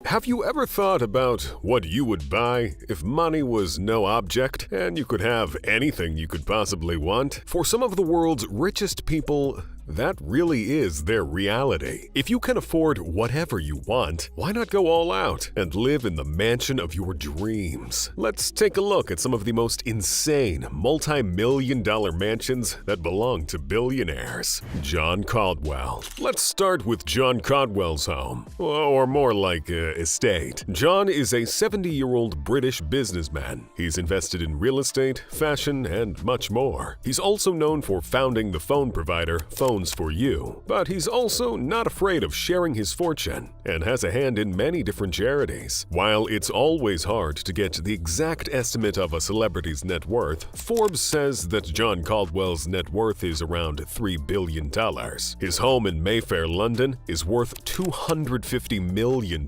Have you ever thought about what you would buy if money was no object and you could have anything you could possibly want? For some of the world's richest people, that really is their reality. If you can afford whatever you want, why not go all out and live in the mansion of your dreams? Let's take a look at some of the most insane multi-million-dollar mansions that belong to billionaires. John Caldwell. Let's start with John Caldwell's home, or more like estate. John is a 70-year-old British businessman. He's invested in real estate, fashion, and much more. He's also known for founding the phone provider Phones for You, but he's also not afraid of sharing his fortune and has a hand in many different charities. While it's always hard to get the exact estimate of a celebrity's net worth, Forbes says that John Caldwell's net worth is around $3 billion. His home in Mayfair, London is worth £250 million,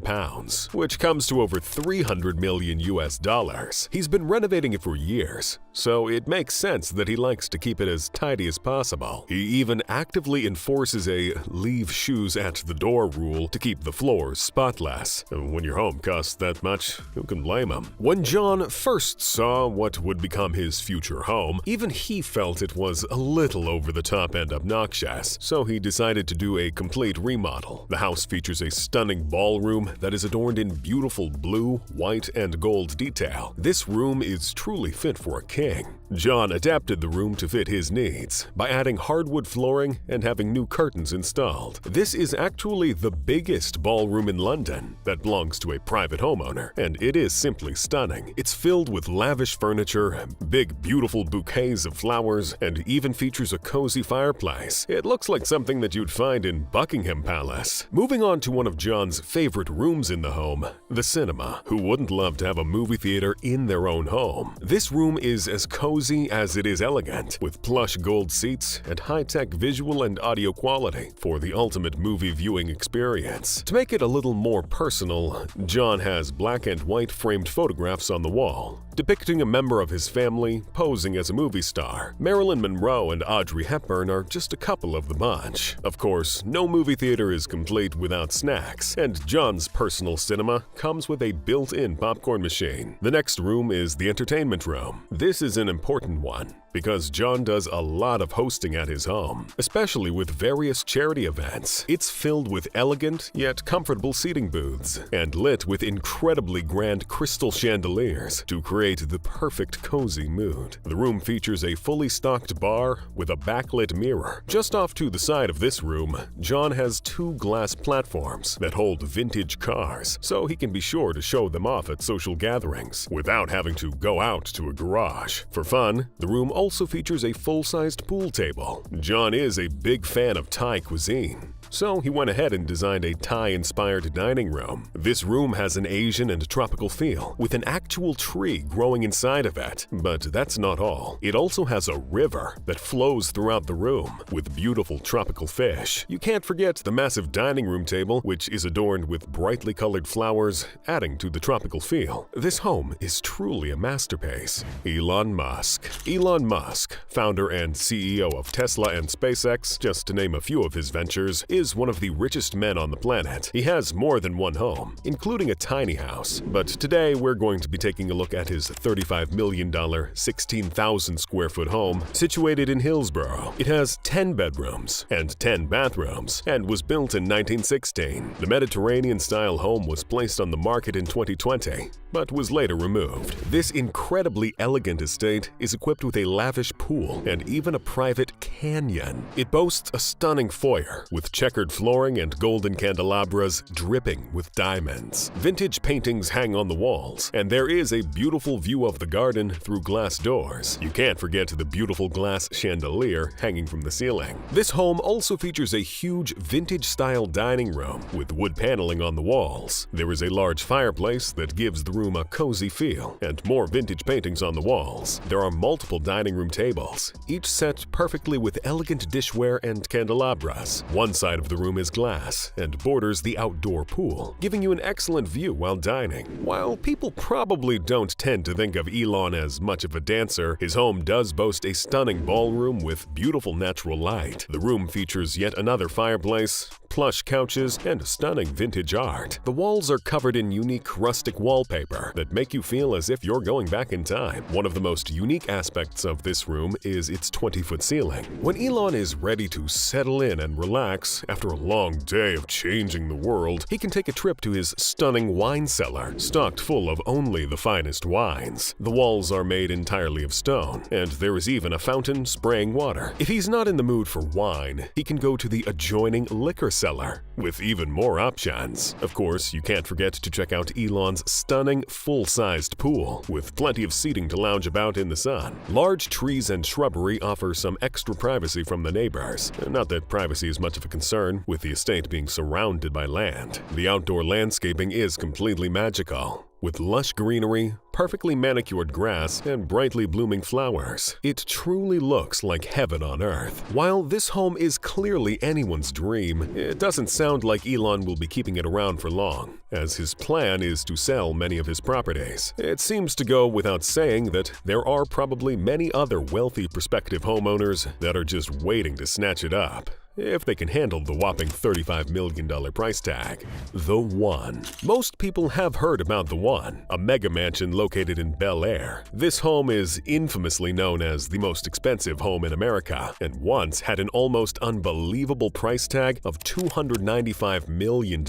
which comes to over $300 million US. He's been renovating it for years, so it makes sense that he likes to keep it as tidy as possible. He even actively enforces a leave shoes at the door rule to keep the floors spotless. When your home costs that much, who can blame him? When John first saw what would become his future home, even he felt it was a little over the top and obnoxious, so he decided to do a complete remodel. The house features a stunning ballroom that is adorned in beautiful blue, white, and gold detail. This room is truly fit for a king. John adapted the room to fit his needs by adding hardwood flooring and having new curtains installed. This is actually the biggest ballroom in London that belongs to a private homeowner, and it is simply stunning. It's filled with lavish furniture, big beautiful bouquets of flowers, and even features a cozy fireplace. It looks like something that you'd find in Buckingham Palace. Moving on to one of John's favorite rooms in the home, the cinema. Who wouldn't love to have a movie theater in their own home? This room is as cozy as it is elegant, with plush gold seats and high-tech visual and audio quality for the ultimate movie viewing experience. To make it a little more personal, John has black and white framed photographs on the wall, depicting a member of his family posing as a movie star. Marilyn Monroe and Audrey Hepburn are just a couple of the bunch. Of course, no movie theater is complete without snacks, and John's personal cinema comes with a built-in popcorn machine. The next room is the entertainment room. This is an important one because John does a lot of hosting at his home, especially with various charity events. It's filled with elegant yet comfortable seating booths and lit with incredibly grand crystal chandeliers to create the perfect cozy mood. The room features a fully stocked bar with a backlit mirror. Just off to the side of this room, John has two glass platforms that hold vintage cars, so he can be sure to show them off at social gatherings without having to go out to a garage. For fun, the room also features a full-sized pool table. John is a big fan of Thai cuisine, so he went ahead and designed a Thai-inspired dining room. This room has an Asian and tropical feel, with an actual tree growing inside of it. But that's not all. It also has a river that flows throughout the room, with beautiful tropical fish. You can't forget the massive dining room table, which is adorned with brightly colored flowers, adding to the tropical feel. This home is truly a masterpiece. Elon Musk. Elon Musk, founder and CEO of Tesla and SpaceX, just to name a few of his ventures, is one of the richest men on the planet. He has more than one home, including a tiny house. But today we're going to be taking a look at his $35 million, 16,000 square foot home situated in Hillsborough. It has 10 bedrooms and 10 bathrooms and was built in 1916. The Mediterranean-style home was placed on the market in 2020, but was later removed. This incredibly elegant estate is equipped with a lavish pool and even a private canyon. It boasts a stunning foyer with checkered flooring and golden candelabras dripping with diamonds. Vintage paintings hang on the walls, and there is a beautiful view of the garden through glass doors. You can't forget the beautiful glass chandelier hanging from the ceiling. This home also features a huge vintage-style dining room with wood paneling on the walls. There is a large fireplace that gives the room a cozy feel and more vintage paintings on the walls. There are multiple dining room tables, each set perfectly with elegant dishware and candelabras. One side of the room is glass and borders the outdoor pool, giving you an excellent view while dining. While people probably don't tend to think of Elon as much of a dancer, his home does boast a stunning ballroom with beautiful natural light. The room features yet another fireplace, plush couches, and stunning vintage art. The walls are covered in unique rustic wallpaper that make you feel as if you're going back in time. One of the most unique aspects of this room is its 20-foot ceiling. When Elon is ready to settle in and relax after a long day of changing the world, he can take a trip to his stunning wine cellar, stocked full of only the finest wines. The walls are made entirely of stone, and there is even a fountain spraying water. If he's not in the mood for wine, he can go to the adjoining liquor cellar, with even more options. Of course, you can't forget to check out Elon's stunning, full-sized pool, with plenty of seating to lounge about in the sun. Large trees and shrubbery offer some extra privacy from the neighbors. Not that privacy is much of a concern, with the estate being surrounded by land. The outdoor landscaping is completely magical, with lush greenery, perfectly manicured grass, and brightly blooming flowers. It truly looks like heaven on earth. While this home is clearly anyone's dream, it doesn't sound like Elon will be keeping it around for long, as his plan is to sell many of his properties. It seems to go without saying that there are probably many other wealthy prospective homeowners that are just waiting to snatch it up, if they can handle the whopping $35 million price tag. The One. Most people have heard about The One, a mega mansion located in Bel Air. This home is infamously known as the most expensive home in America, and once had an almost unbelievable price tag of $295 million.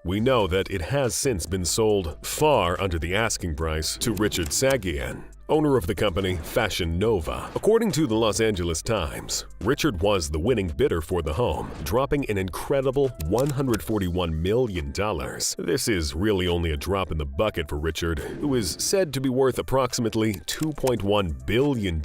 We know that it has since been sold far under the asking price to Richard Sagian, owner of the company Fashion Nova. According to the Los Angeles Times, Richard was the winning bidder for the home, dropping an incredible $141 million. This is really only a drop in the bucket for Richard, who is said to be worth approximately $2.1 billion.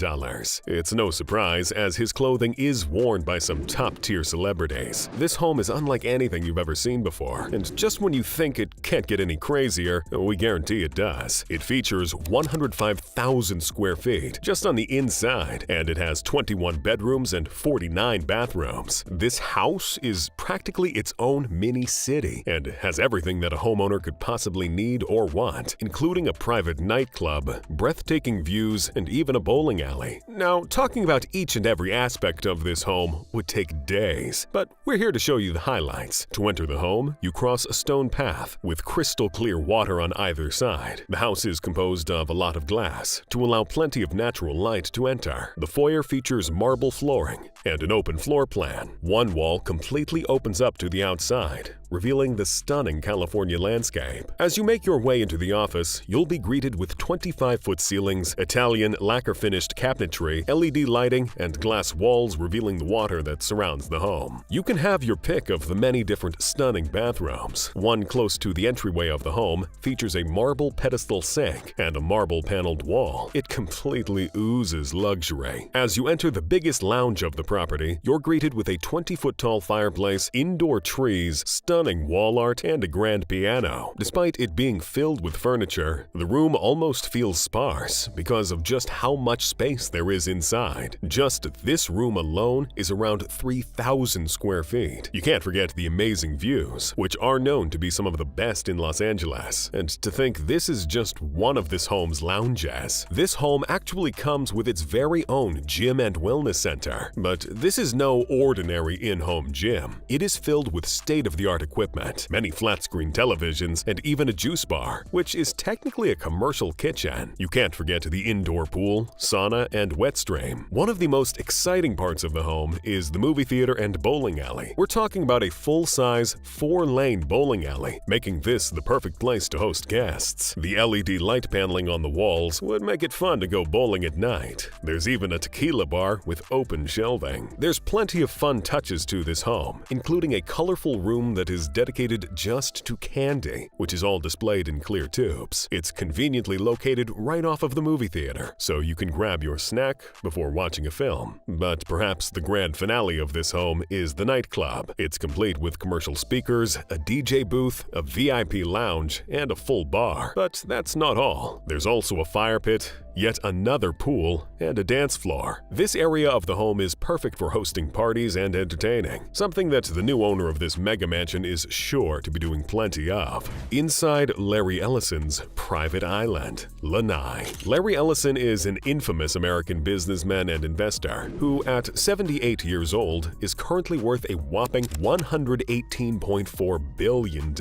It's no surprise, as his clothing is worn by some top-tier celebrities. This home is unlike anything you've ever seen before, and just when you think it can't get any crazier, we guarantee it does. It features 105,000 square feet just on the inside, and it has 21 bedrooms and 49 bathrooms. This house is practically its own mini city and has everything that a homeowner could possibly need or want, including a private nightclub, breathtaking views, and even a bowling alley. Now, talking about each and every aspect of this home would take days, but we're here to show you the highlights. To enter the home, you cross a stone path with crystal clear water on either side. The house is composed of a lot of glass to allow plenty of natural light to enter. The foyer features marble flooring and an open floor plan. One wall completely opens up to the outside, revealing the stunning California landscape. As you make your way into the office, you'll be greeted with 25-foot ceilings, Italian lacquer-finished cabinetry, LED lighting, and glass walls revealing the water that surrounds the home. You can have your pick of the many different stunning bathrooms. One close to the entryway of the home features a marble pedestal sink and a marble-paneled wall. It completely oozes luxury. As you enter the biggest lounge of the property, you're greeted with a 20-foot-tall fireplace, indoor trees, stunning wall art, and a grand piano. Despite it being filled with furniture, the room almost feels sparse because of just how much space there is inside. Just this room alone is around 3,000 square feet. You can't forget the amazing views, which are known to be some of the best in Los Angeles. And to think this is just one of this home's lounges. This home actually comes with its very own gym and wellness center. But this is no ordinary in-home gym. It is filled with state-of-the-art equipment, many flat-screen televisions, and even a juice bar, which is technically a commercial kitchen. You can't forget the indoor pool, sauna, and wet stream. One of the most exciting parts of the home is the movie theater and bowling alley. We're talking about a full-size, 4-lane bowling alley, making this the perfect place to host guests. The LED light paneling on the walls would make it fun to go bowling at night. There's even a tequila bar with open shelving. There's plenty of fun touches to this home, including a colorful room that is is dedicated just to candy, which is all displayed in clear tubes. It's conveniently located right off of the movie theater, so you can grab your snack before watching a film. But perhaps the grand finale of this home is the nightclub. It's complete with commercial speakers, a DJ booth, a VIP lounge, and a full bar. But that's not all. There's also a fire pit, yet another pool, and a dance floor. This area of the home is perfect for hosting parties and entertaining, something that the new owner of this mega mansion is sure to be doing plenty of. Inside Larry Ellison's private island, Lanai. Larry Ellison is an infamous American businessman and investor who, at 78 years old, is currently worth a whopping $118.4 billion.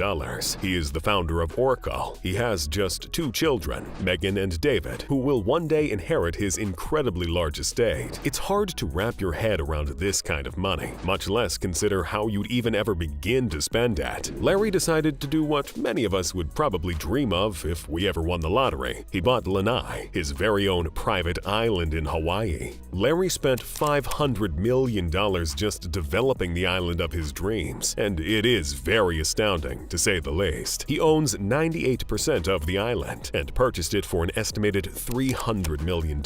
He is the founder of Oracle. He has just 2 children, Megan and David, who will one day inherit his incredibly large estate. It's hard to wrap your head around this kind of money, much less consider how you'd even ever begin to spend it. Larry decided to do what many of us would probably dream of if we ever won the lottery. He bought Lanai, his very own private island in Hawaii. Larry spent $500 million just developing the island of his dreams, and it is very astounding, to say the least. He owns 98% of the island and purchased it for an estimated $300 million.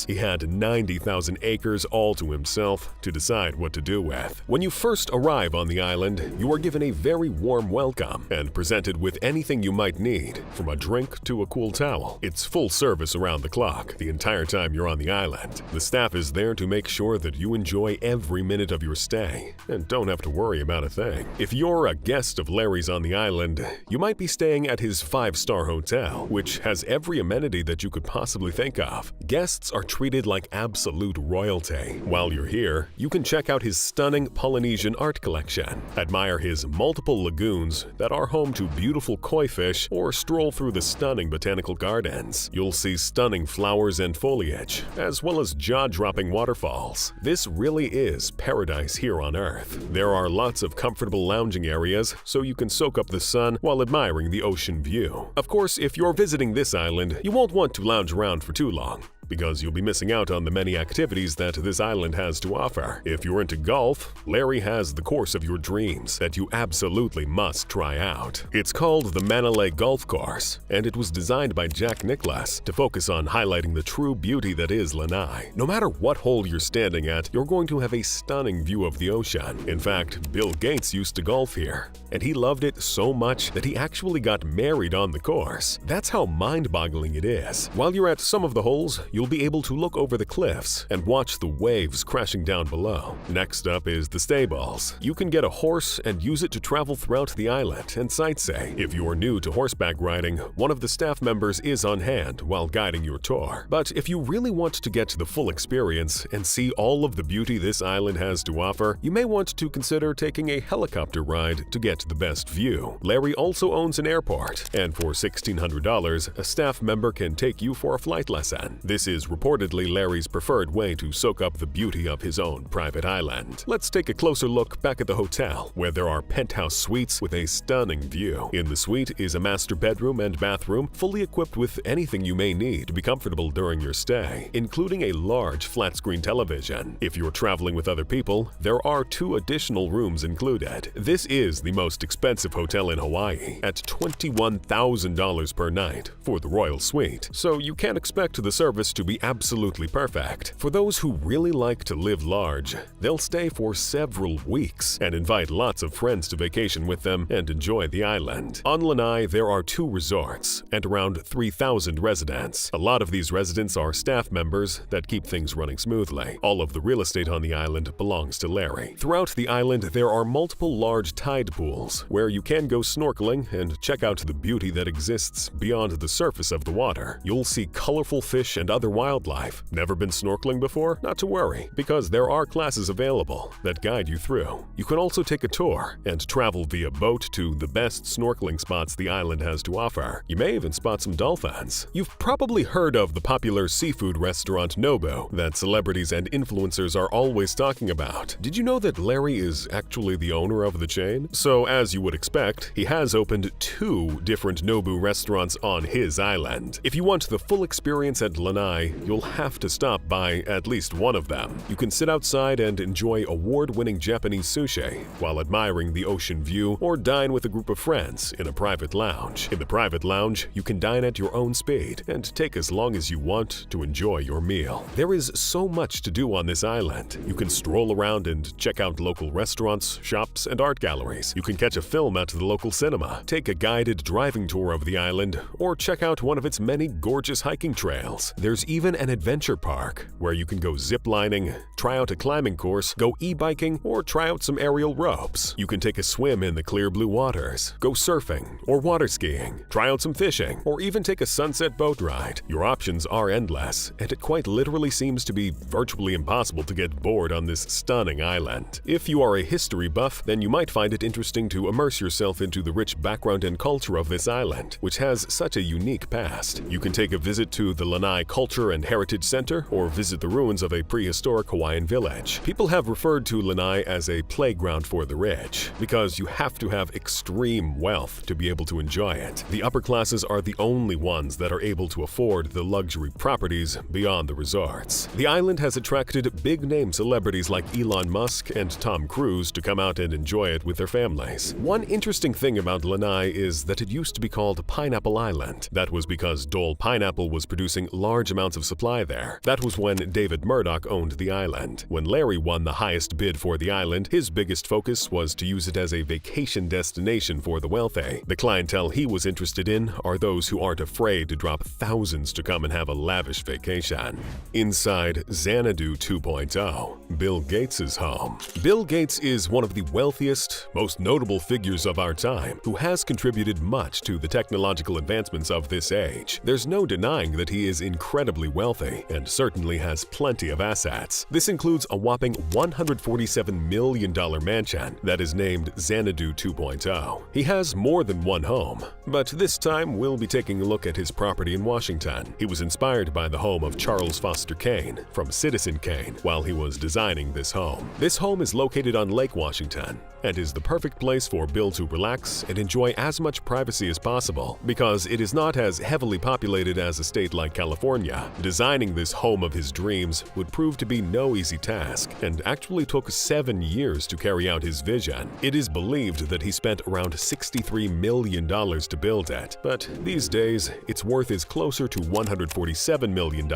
He had 90,000 acres all to himself to decide what to do with. When you first arrive on the island, you are given a very warm welcome and presented with anything you might need, from a drink to a cool towel. It's full service around the clock the entire time you're on the island. The staff is there to make sure that you enjoy every minute of your stay and don't have to worry about a thing. If you're a guest of Larry's on the island, you might be staying at his 5-star hotel, which has every amenity that you could possibly think of. Guests are treated like absolute royalty. While you're here, you can check out his stunning Polynesian art collection, admire his multiple lagoons that are home to beautiful koi fish, or stroll through the stunning botanical gardens. You'll see stunning flowers and foliage, as well as jaw-dropping waterfalls. This really is paradise here on Earth. There are lots of comfortable lounging areas, so you can soak up the sun while admiring the ocean view. Of course, if you're visiting this island, you won't want to lounge around for too long, because you'll be missing out on the many activities that this island has to offer. If you're into golf, Larry has the course of your dreams that you absolutely must try out. It's called the Manalay Golf Course, and it was designed by Jack Nicklaus to focus on highlighting the true beauty that is Lanai. No matter what hole you're standing at, you're going to have a stunning view of the ocean. In fact, Bill Gates used to golf here, and he loved it so much that he actually got married on the course. That's how mind-boggling it is. While you're at some of the holes, you'll be able to look over the cliffs and watch the waves crashing down below. Next up is the stables. You can get a horse and use it to travel throughout the island and sightsee. If you are new to horseback riding, one of the staff members is on hand while guiding your tour. But if you really want to get the full experience and see all of the beauty this island has to offer, you may want to consider taking a helicopter ride to get the best view. Larry also owns an airport, and for $1,600, a staff member can take you for a flight lesson. This is reportedly Larry's preferred way to soak up the beauty of his own private island. Let's take a closer look back at the hotel, where there are penthouse suites with a stunning view. In the suite is a master bedroom and bathroom, fully equipped with anything you may need to be comfortable during your stay, including a large flat-screen television. If you're traveling with other people, there are 2 additional rooms included. This is the most expensive hotel in Hawaii, at $21,000 per night for the royal suite, so you can't expect the service to be absolutely perfect. For those who really like to live large, they'll stay for several weeks and invite lots of friends to vacation with them and enjoy the island. On Lanai, there are 2 resorts and around 3,000 residents. A lot of these residents are staff members that keep things running smoothly. All of the real estate on the island belongs to Larry. Throughout the island, there are multiple large tide pools where you can go snorkeling and check out the beauty that exists beyond the surface of the water. You'll see colorful fish and other wildlife. Never been snorkeling before? Not to worry, because there are classes available that guide you through. You can also take a tour and travel via boat to the best snorkeling spots the island has to offer. You may even spot some dolphins. You've probably heard of the popular seafood restaurant Nobu that celebrities and influencers are always talking about. Did you know that Larry is actually the owner of the chain? So, as you would expect, he has opened 2 different Nobu restaurants on his island. If you want the full experience at Lanai, Lanai, you'll have to stop by at least one of them. You can sit outside and enjoy award-winning Japanese sushi while admiring the ocean view, or dine with a group of friends in a private lounge. In the private lounge, you can dine at your own speed and take as long as you want to enjoy your meal. There is so much to do on this island. You can stroll around and check out local restaurants, shops, and art galleries. You can catch a film at the local cinema, take a guided driving tour of the island, or check out one of its many gorgeous hiking trails. There's even an adventure park where you can go zip-lining, try out a climbing course, go e-biking, or try out some aerial ropes. You can take a swim in the clear blue waters, go surfing or water skiing, try out some fishing, or even take a sunset boat ride. Your options are endless, and it quite literally seems to be virtually impossible to get bored on this stunning island. If you are a history buff, then you might find it interesting to immerse yourself into the rich background and culture of this island, which has such a unique past. You can take a visit to the Lanai Culture and Heritage Center or visit the ruins of a prehistoric Hawaiian village. People have referred to Lanai as a playground for the rich because you have to have extreme wealth to be able to enjoy it. The upper classes are the only ones that are able to afford the luxury properties beyond the resorts. The island has attracted big-name celebrities like Elon Musk and Tom Cruise to come out and enjoy it with their families. One interesting thing about Lanai is that it used to be called Pineapple Island. That was because Dole Pineapple was producing large amounts of supply there. That was when David Murdoch owned the island. When Larry won the highest bid for the island, his biggest focus was to use it as a vacation destination for the wealthy. The clientele he was interested in are those who aren't afraid to drop thousands to come and have a lavish vacation. Inside Xanadu 2.0, Bill Gates' home. Bill Gates is one of the wealthiest, most notable figures of our time, who has contributed much to the technological advancements of this age. There's no denying that he is incredibly wealthy and certainly has plenty of assets. This includes a whopping $147 million mansion that is named Xanadu 2.0. He has more than one home, but this time we'll be taking a look at his property in Washington. He was inspired by the home of Charles Foster Kane from Citizen Kane while he was designing this home. This home is located on Lake Washington and is the perfect place for Bill to relax and enjoy as much privacy as possible because it is not as heavily populated as a state like California. Designing this home of his dreams would prove to be no easy task and actually took 7 years to carry out his vision. It is believed that he spent around $63 million to build it, but these days its worth is closer to $147 million.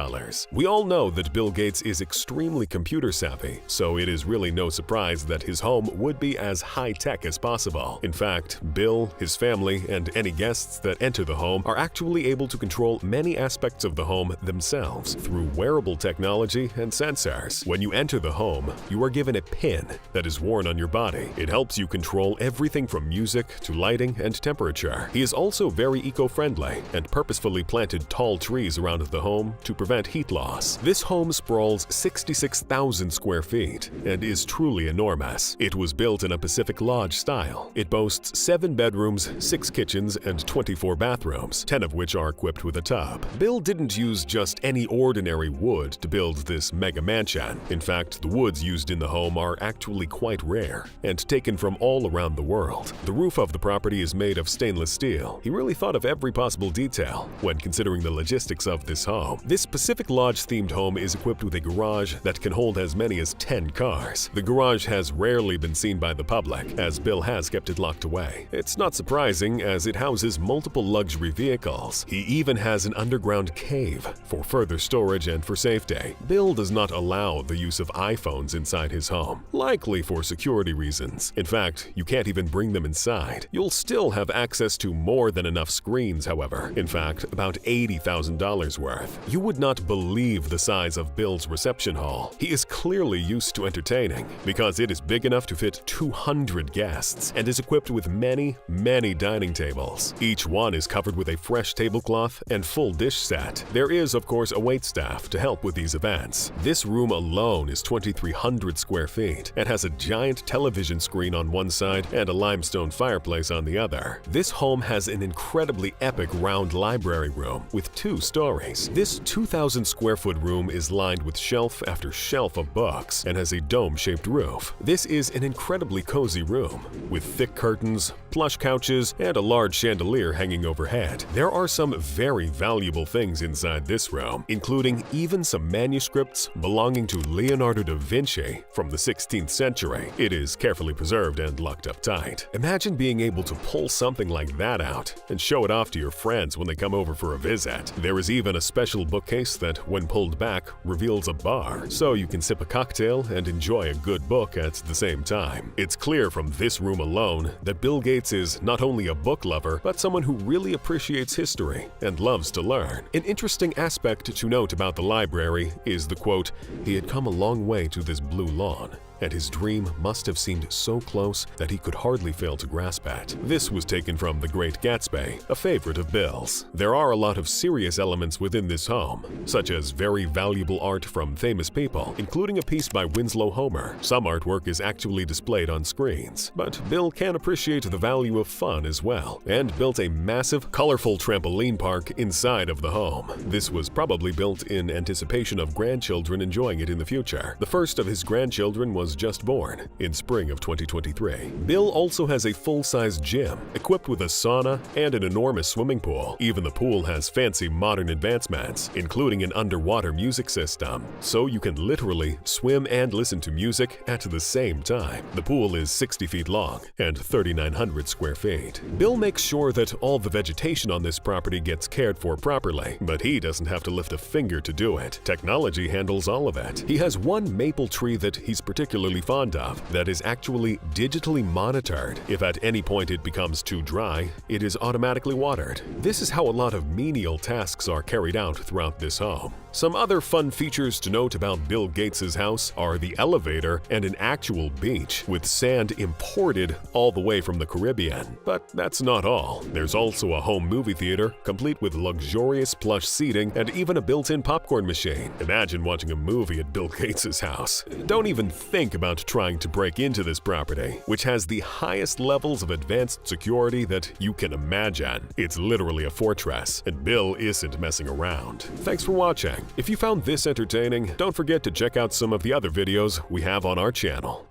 We all know that Bill Gates is extremely computer savvy, so it is really no surprise that his home would be as high-tech as possible. In fact, Bill, his family, and any guests that enter the home are actually able to control many aspects of the home themselves through wearable technology and sensors. When you enter the home, you are given a pin that is worn on your body. It helps you control everything from music to lighting and temperature. He is also very eco-friendly and purposefully planted tall trees around the home to prevent heat loss. This home sprawls 66,000 square feet and is truly enormous. It was built in a Pacific Lodge style. It boasts 7 bedrooms, 6 kitchens, and 24 bathrooms, 10 of which are equipped with a tub. Bill didn't use just any ordinary wood to build this mega mansion. In fact, the woods used in the home are actually quite rare and taken from all around the world. The roof of the property is made of stainless steel. He really thought of every possible detail when considering the logistics of this home. This Pacific Lodge-themed home is equipped with a garage that can hold as many as 10 cars. The garage has rarely been seen by the public, as Bill has kept it locked away. It's not surprising, as it houses multiple luxury vehicles. He even has an underground cave for further storage and for safety. Bill does not allow the use of iPhones inside his home, likely for security reasons. In fact, you can't even bring them inside. You'll still have access to more than enough screens, however. In fact, about $80,000 worth. You would not believe the size of Bill's reception hall. He is clearly used to entertaining because it is big enough to fit 200 guests and is equipped with many dining tables. Each one is covered with a fresh tablecloth and full dish set. There is, of course, a waitstaff to help with these events. This room alone is 2,300 square feet and has a giant television screen on one side and a limestone fireplace on the other. This home has an incredibly epic round library room with 2 stories. This 2,000 square foot room is lined with shelf after shelf of books and has a dome-shaped roof. This is an incredibly cozy room with thick curtains, plush couches, and a large chandelier hanging overhead. There are some very valuable things inside this this room, including even some manuscripts belonging to Leonardo da Vinci from the 16th century. It is carefully preserved and locked up tight. Imagine being able to pull something like that out and show it off to your friends when they come over for a visit. There is even a special bookcase that, when pulled back, reveals a bar, so you can sip a cocktail and enjoy a good book at the same time. It's clear from this room alone that Bill Gates is not only a book lover, but someone who really appreciates history and loves to learn. An interesting aspect to note about the library is the quote, "He had come a long way to this blue lawn, and his dream must have seemed so close that he could hardly fail to grasp at." This was taken from The Great Gatsby, a favorite of Bill's. There are a lot of serious elements within this home, such as very valuable art from famous people, including a piece by Winslow Homer. Some artwork is actually displayed on screens, but Bill can appreciate the value of fun as well, and built a massive, colorful trampoline park inside of the home. This was probably built in anticipation of grandchildren enjoying it in the future. The first of his grandchildren was just born in spring of 2023. Bill also has a full-size gym equipped with a sauna and an enormous swimming pool. Even the pool has fancy modern advancements, including an underwater music system, so you can literally swim and listen to music at the same time. The pool is 60 feet long and 3,900 square feet. Bill makes sure that all the vegetation on this property gets cared for properly, but he doesn't have to lift a finger to do it. Technology handles all of it. He has one maple tree that he's particularly fond of that is actually digitally monitored. If at any point it becomes too dry, it is automatically watered. This is how a lot of menial tasks are carried out throughout this home. Some other fun features to note about Bill Gates' house are the elevator and an actual beach, with sand imported all the way from the Caribbean. But that's not all. There's also a home movie theater, complete with luxurious plush seating and even a built-in popcorn machine. Imagine watching a movie at Bill Gates' house. Don't even think about trying to break into this property, which has the highest levels of advanced security that you can imagine. It's literally a fortress, and Bill isn't messing around. Thanks for watching. If you found this entertaining, don't forget to check out some of the other videos we have on our channel.